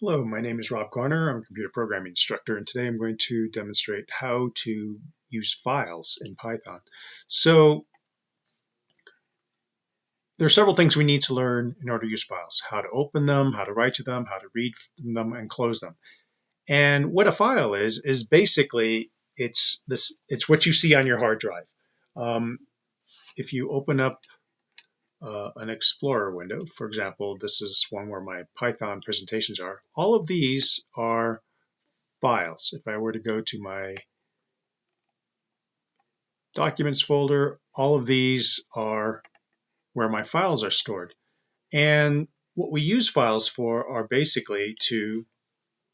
Hello, my name is Rob Garner. I'm a computer programming instructor, and today I'm going to demonstrate how to use files in Python. So there are several things we need to learn in order to use files: how to open them, how to write to them, how to read them, and close them. And what a file is basically it's what you see on your hard drive. Um, if you open up an Explorer window, for example, this is one where my Python presentations are. All of these are files. If I were to go to my documents folder, all of these are where my files are stored. And what we use files for are basically to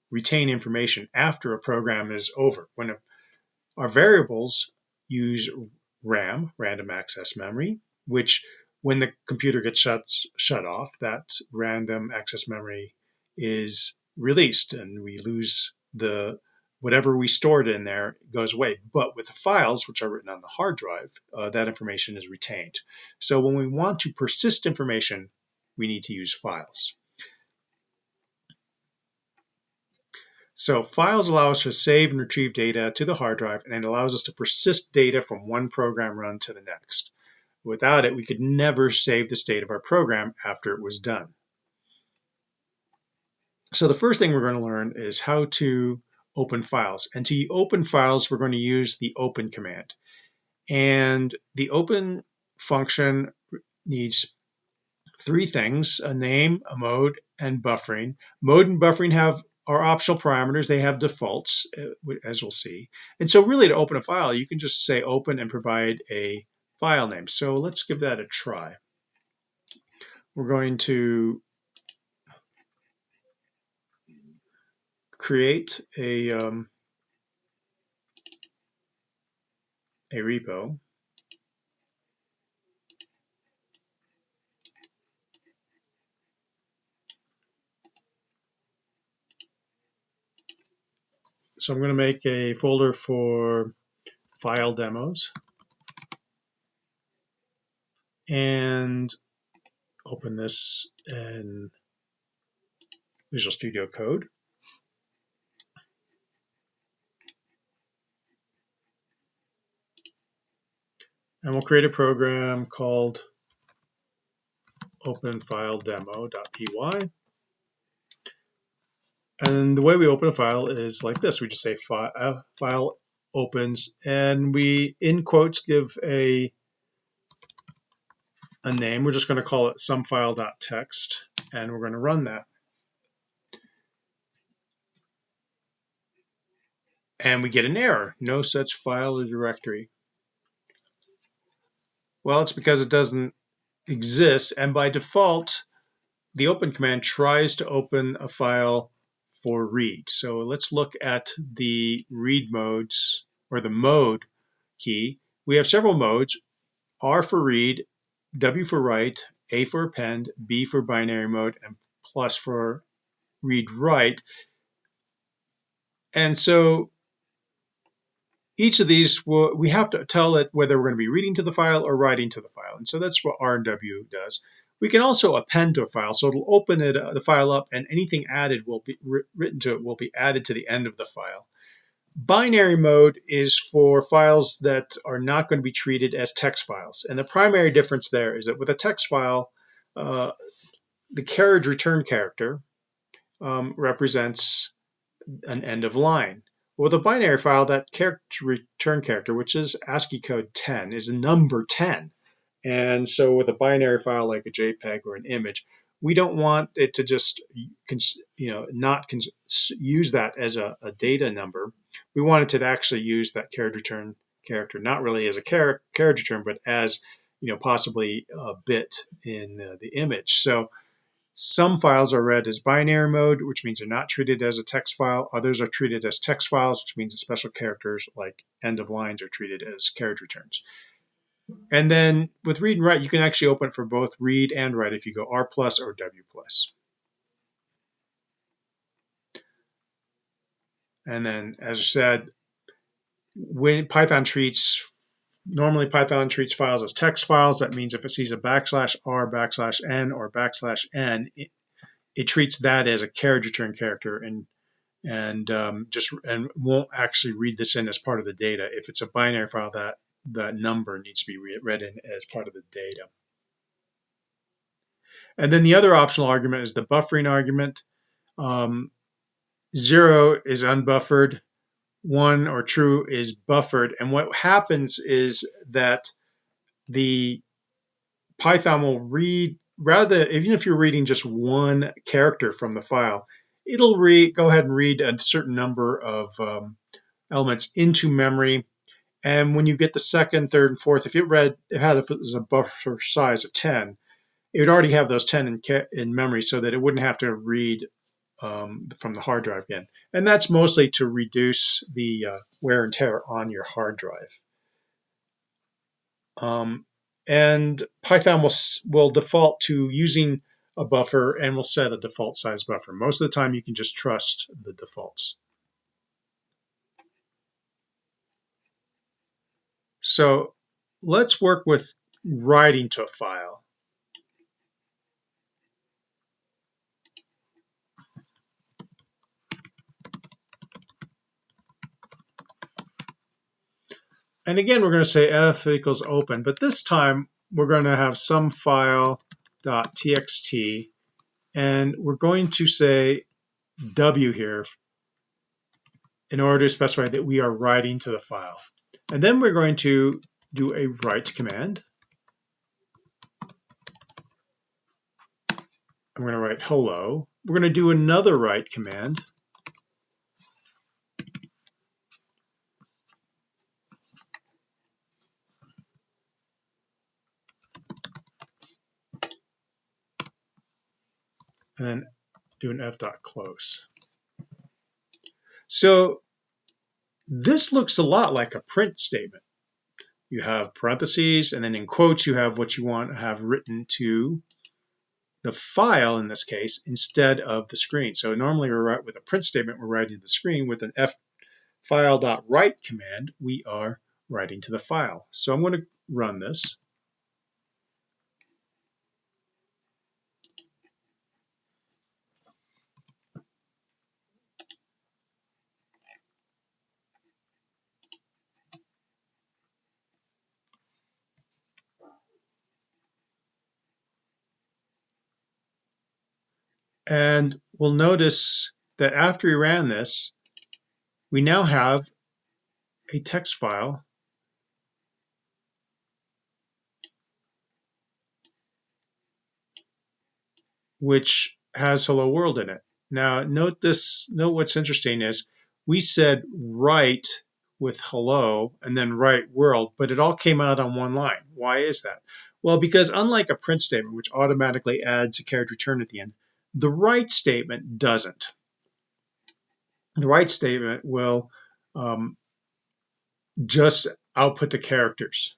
retain information after a program is over. Our variables use RAM, random access memory, which when the computer gets shut off, that random access memory is released and we lose the whatever we stored in there goes away. But with the files, which are written on the hard drive, that information is retained. So when we want to persist information, we need to use files. So files allow us to save and retrieve data to the hard drive, and it allows us to persist data from one program run to the next. Without it, we could never save the state of our program after it was done. So the first thing we're going to learn is how to open files. And to open files, we're going to use the open command. And the open function needs three things: a name, a mode, and buffering. Mode and buffering are optional parameters. They have defaults, as we'll see. And so really to open a file, you can just say open and provide a file name. So let's give that a try. We're going to create a repo. So I'm going to make a folder for file demos and open this in Visual Studio Code. And we'll create a program called openfiledemo.py. And the way we open a file is like this. We just say file opens, and we, in quotes, give a name. We're just going to call it somefile.txt, and we're going to run that. And we get an error: no such file or directory. Well, it's because it doesn't exist, and by default, the open command tries to open a file for read. So let's look at the read modes, or the mode key. We have several modes: R for read, W for write, A for append, B for binary mode, and plus for read write. And so each of these, we have to tell it whether we're going to be reading to the file or writing to the file. And so that's what R and W does. We can also append to a file, so it'll open the file up, and anything added will be written to it will be added to the end of the file. Binary mode is for files that are not going to be treated as text files. And the primary difference there is that with a text file, the carriage return character represents an end of line. With a binary file, that character return character, which is ASCII code 10, is a number 10. And so with a binary file like a JPEG or an image, we don't want it to just not use that as a data number. We want it to actually use that carriage return character, not really as a carriage return, but as possibly a bit in the image. So some files are read as binary mode, which means they're not treated as a text file. Others are treated as text files, which means the special characters like end of lines are treated as carriage returns. And then with read and write, you can actually open it for both read and write if you go R plus or W plus. And then, as I said, when normally Python treats files as text files. That means if it sees a \r, \n, or \n it treats that as a carriage return character and won't actually read this in as part of the data. If it's a binary file, that number needs to be read in as part of the data. And then the other optional argument is the buffering argument. 0 is unbuffered, 1 or true is buffered. And what happens is that the Python will read, even if you're reading just one character from the file, it'll go ahead and read a certain number of elements into memory. And when you get the second, third, and fourth, if it was a buffer size of 10, it would already have those 10 in memory so that it wouldn't have to read from the hard drive again. And that's mostly to reduce the wear and tear on your hard drive. And Python will default to using a buffer and will set a default size buffer. Most of the time you can just trust the defaults. So let's work with writing to a file. And again, we're going to say f equals open, but this time we're going to have some file.txt, and we're going to say w here in order to specify that we are writing to the file. And then we're going to do a write command. I'm going to write hello. We're going to do another write command. And then do an f.close. So this looks a lot like a print statement. You have parentheses, and then in quotes you have what you want to have written to the file in this case instead of the screen. So normally with a print statement, we're writing to the screen. With an file.write command, we are writing to the file. So I'm going to run this. And we'll notice that after we ran this, we now have a text file which has hello world in it. Now note what's interesting is we said write with hello and then write world, but it all came out on one line. Why is that? Well, because unlike a print statement, which automatically adds a carriage return at the end, the write statement doesn't. The write statement will just output the characters.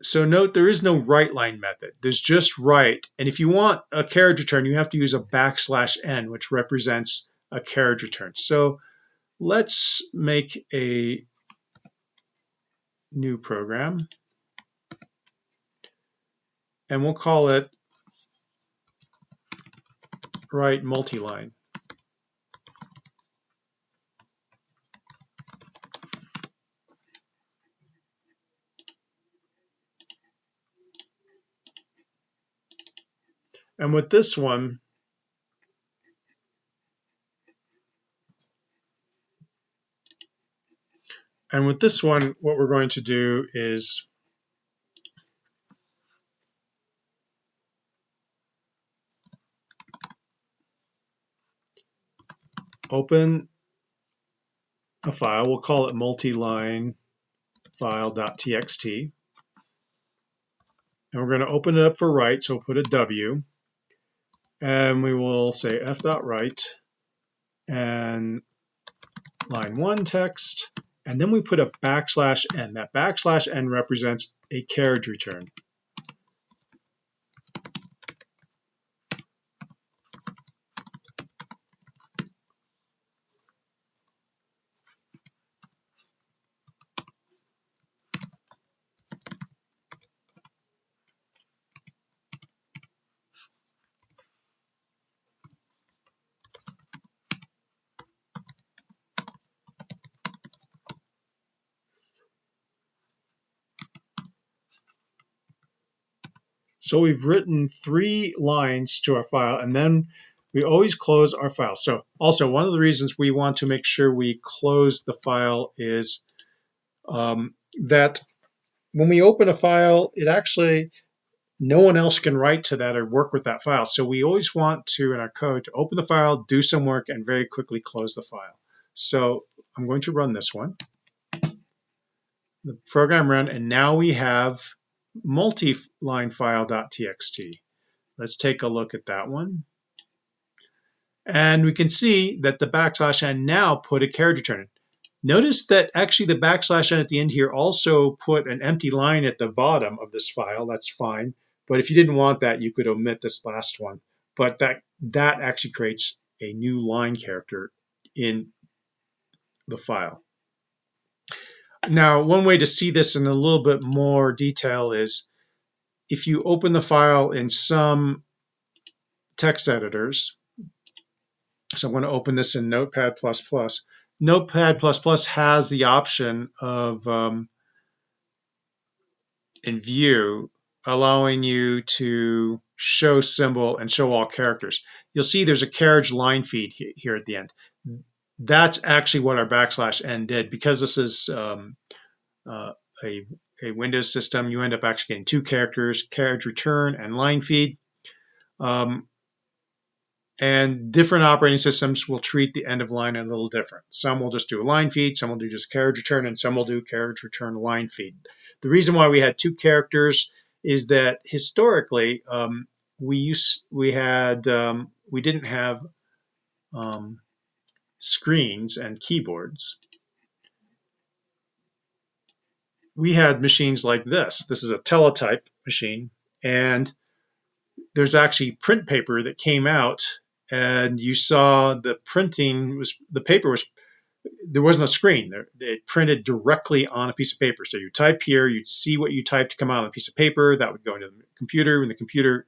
So note there is no write line method. There's just write. And if you want a carriage return, you have to use a \n, which represents a carriage return. So let's make a new program. And we'll call it write multiline. And with this one, what we're going to do is open a file. We'll call it multiline file.txt. And we're going to open it up for write, so we'll put a W. And we will say f.write and line 1 text. And then we put a \n. That \n represents a carriage return. So we've written 3 lines to our file, and then we always close our file. So also, one of the reasons we want to make sure we close the file is that when we open a file, it actually, no one else can write to that or work with that file. So we always want to, in our code, to open the file, do some work, and very quickly close the file. So I'm going to run this one. The program ran, and now we have multi-line file.txt. Let's take a look at that one. And we can see that the \n now put a carriage return in. Notice that actually the \n at the end here also put an empty line at the bottom of this file. That's fine. But if you didn't want that, you could omit this last one. But that actually creates a new line character in the file. Now, one way to see this in a little bit more detail is if you open the file in some text editors. So I'm going to open this in Notepad++. Notepad++ has the option of, in View, allowing you to show symbol and show all characters. You'll see there's a carriage line feed here at the end. That's actually what our \n did. Because this is a Windows system, you end up actually getting 2 characters, carriage return and line feed. And different operating systems will treat the end of line a little different. Some will just do a line feed, some will do just carriage return, and some will do carriage return line feed. The reason why we had 2 characters is that historically we didn't have screens and keyboards. We had machines like this. This is a teletype machine, and there's actually print paper that came out, and you saw the printing was, the paper was, there wasn't a screen. It printed directly on a piece of paper. So you type here, you'd see what you typed come out on a piece of paper. That would go into the computer.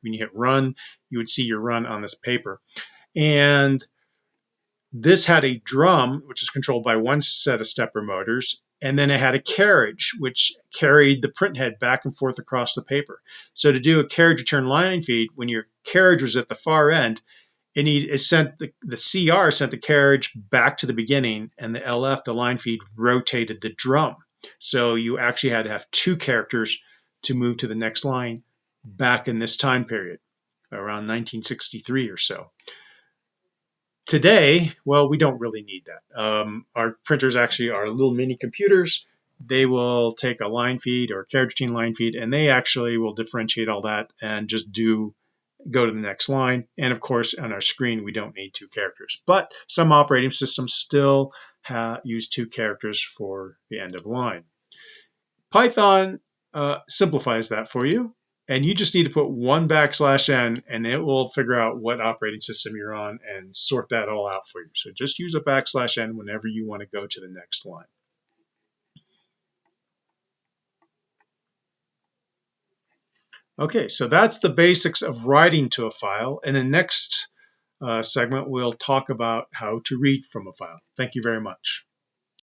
When you hit run, you would see your run on this paper. And this had a drum, which is controlled by one set of stepper motors, and then it had a carriage, which carried the print head back and forth across the paper. So to do a carriage return line feed, when your carriage was at the far end, it sent the CR sent the carriage back to the beginning, and the LF, the line feed, rotated the drum. So you actually had to have 2 characters to move to the next line back in this time period, around 1963 or so. Today, well, we don't really need that. Our printers actually are little mini computers. They will take a line feed or carriage return line feed, and they actually will differentiate all that and just go to the next line. And of course, on our screen, we don't need 2 characters. But some operating systems still use 2 characters for the end of line. Python simplifies that for you. And you just need to put one \n, and it will figure out what operating system you're on and sort that all out for you. So just use a \n whenever you want to go to the next line. Okay, so that's the basics of writing to a file. In the next segment, we'll talk about how to read from a file. Thank you very much.